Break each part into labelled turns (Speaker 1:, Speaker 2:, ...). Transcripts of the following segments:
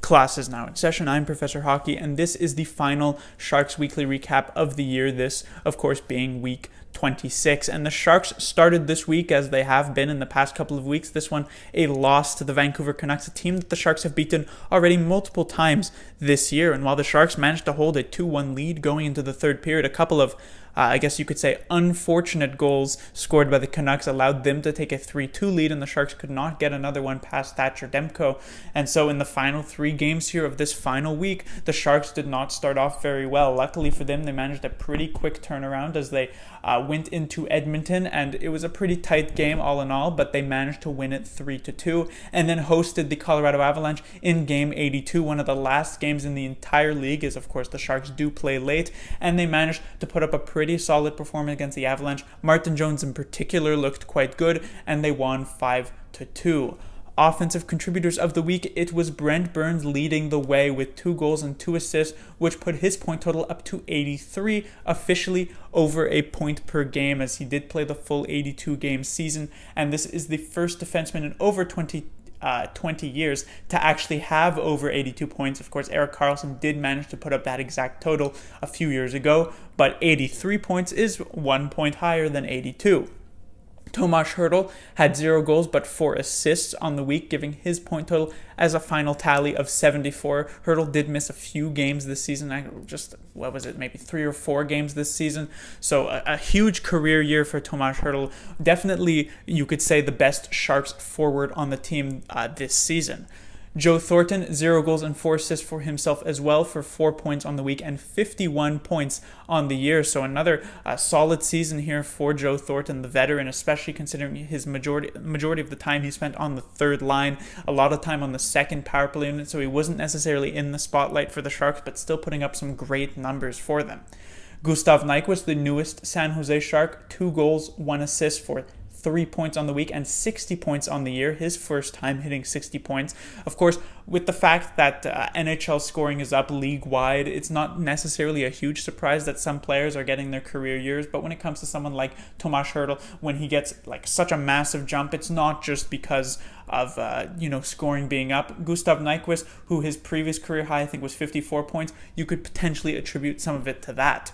Speaker 1: Class is now in session. I'm Professor Hockey, and this is the final Sharks Weekly Recap of the year. This, of course, being week 26. And the Sharks started this week, as they have been in the past couple of weeks, this one a loss to the Vancouver Canucks, a team that the Sharks have beaten already multiple times this year. And while the Sharks managed to hold a 2-1 lead going into the third period, a couple of I guess you could say unfortunate goals scored by the Canucks allowed them to take a 3-2 lead, and the Sharks could not get another one past Thatcher Demko. And so in the final 3 games here of this final week, the Sharks did not start off very well. Luckily for them, they managed a pretty quick turnaround as they went into Edmonton, and it was a pretty tight game all in all, but they managed to win it 3-2, and then hosted the Colorado Avalanche in Game 82, one of the last games in the entire league, as of course the Sharks do play late, and they managed to put up a pretty solid performance against the Avalanche. Martin Jones in particular looked quite good, and they won 5-2. Offensive contributors of the week, it was Brent Burns leading the way with 2 goals and 2 assists, which put his point total up to 83, officially over a point per game, as he did play the full 82-game season, and this is the first defenseman in over 20 years to actually have over 82 points. Of course, Erik Karlsson did manage to put up that exact total a few years ago, but 83 points is 1 point higher than 82. Tomas Hertl had 0 goals but 4 assists on the week, giving his point total as a final tally of 74. Hertl did miss a few games this season, maybe 3 or 4 games this season. So a huge career year for Tomas Hertl. Definitely, you could say, the best Sharks forward on the team this season. Joe Thornton, 0 goals and 4 assists for himself as well, for 4 points on the week and 51 points on the year. So another solid season here for Joe Thornton, the veteran, especially considering his majority of the time he spent on the third line, a lot of time on the second power play unit, so he wasn't necessarily in the spotlight for the Sharks, but still putting up some great numbers for them. Gustav Nyquist, the newest San Jose Shark, 2 goals, 1 assist for 3 points on the week and 60 points on the year, his first time hitting 60 points. Of course, with the fact that NHL scoring is up league-wide, it's not necessarily a huge surprise that some players are getting their career years, but when it comes to someone like Tomas Hertl, when he gets such a massive jump, it's not just because of scoring being up. Gustav Nyquist, who his previous career high I think was 54 points, you could potentially attribute some of it to that.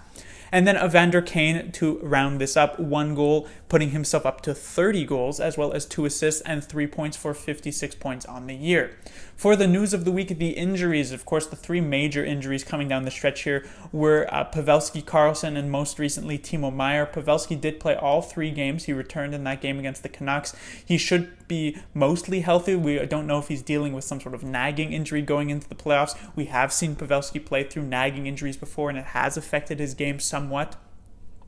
Speaker 1: And then Evander Kane to round this up, 1 goal, putting himself up to 30 goals, as well as 2 assists and 3 points for 56 points on the year. For the news of the week, the injuries, of course, the 3 major injuries coming down the stretch here were Pavelski, Karlsson, and most recently Timo Meier. Pavelski did play all 3 games. He returned in that game against the Canucks. He should be mostly healthy. We don't know if he's dealing with some sort of nagging injury going into the playoffs. We have seen Pavelski play through nagging injuries before, and it has affected his game somewhat.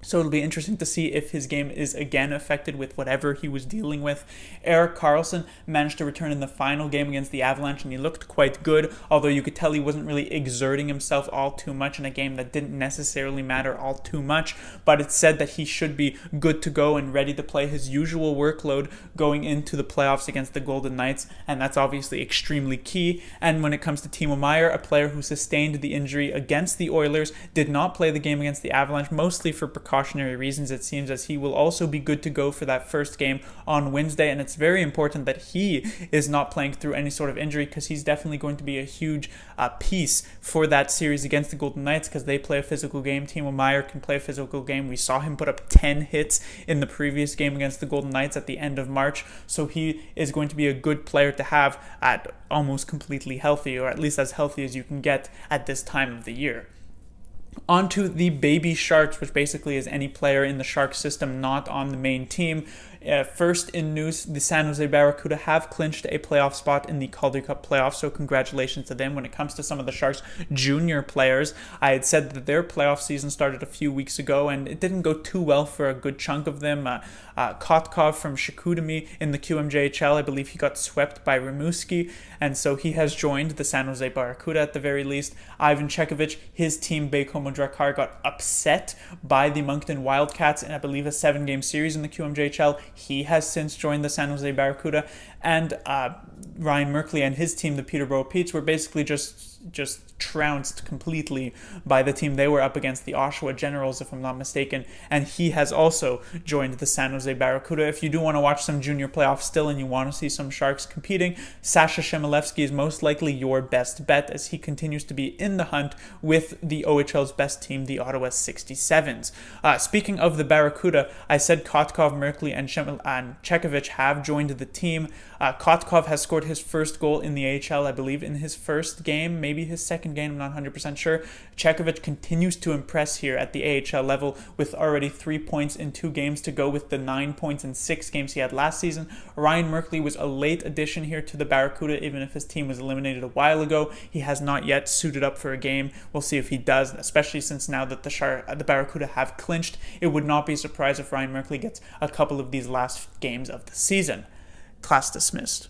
Speaker 1: So it'll be interesting to see if his game is again affected with whatever he was dealing with. Erik Karlsson managed to return in the final game against the Avalanche, and he looked quite good, although you could tell he wasn't really exerting himself all too much in a game that didn't necessarily matter all too much. But it's said that he should be good to go and ready to play his usual workload going into the playoffs against the Golden Knights, and that's obviously extremely key. And when it comes to Timo Meier, a player who sustained the injury against the Oilers, did not play the game against the Avalanche, mostly for precautionary reasons, it seems, as he will also be good to go for that first game on Wednesday. And it's very important that he is not playing through any sort of injury, because he's definitely going to be a huge piece for that series against the Golden Knights, because they play a physical game. Timo Meier can play a physical game. We saw him put up 10 hits in the previous game against the Golden Knights at the end of March, so he is going to be a good player to have at almost completely healthy, or at least as healthy as you can get at this time of the year. On to the baby Sharks, which basically is any player in the Sharks system not on the main team. First in news, the San Jose Barracuda have clinched a playoff spot in the Calder Cup playoffs, so congratulations to them. When it comes to some of the Sharks junior players, I had said that their playoff season started a few weeks ago, and it didn't go too well for a good chunk of them. Kotkov from Chicoutimi in the QMJHL, I believe he got swept by Rimouski, and so he has joined the San Jose Barracuda at the very least. Ivan Chekovich, his team Baie-Comeau Drakkar, got upset by the Moncton Wildcats in, I believe, a 7-game series in the QMJHL. He has since joined the San Jose Barracuda. and Ryan Merkley and his team, the Peterborough Petes, were basically just trounced completely by the team they were up against, the Oshawa Generals, if I'm not mistaken, and he has also joined the San Jose Barracuda. If you do want to watch some junior playoffs still and you want to see some Sharks competing, Sasha Chmelevski is most likely your best bet, as he continues to be in the hunt with the OHL's best team, the Ottawa 67s. Speaking of the Barracuda, I said Kotkov, Merkley, and Chekovich have joined the team. Kotkov has scored his first goal in the AHL, I believe, in his first game, maybe his second game, I'm not 100% sure. Chekovich continues to impress here at the AHL level with already 3 points in 2 games to go with the 9 points in 6 games he had last season. Ryan Merkley was a late addition here to the Barracuda, even if his team was eliminated a while ago. He has not yet suited up for a game. We'll see if he does, especially since now that the Barracuda have clinched. It would not be surprised if Ryan Merkley gets a couple of these last games of the season. Class dismissed.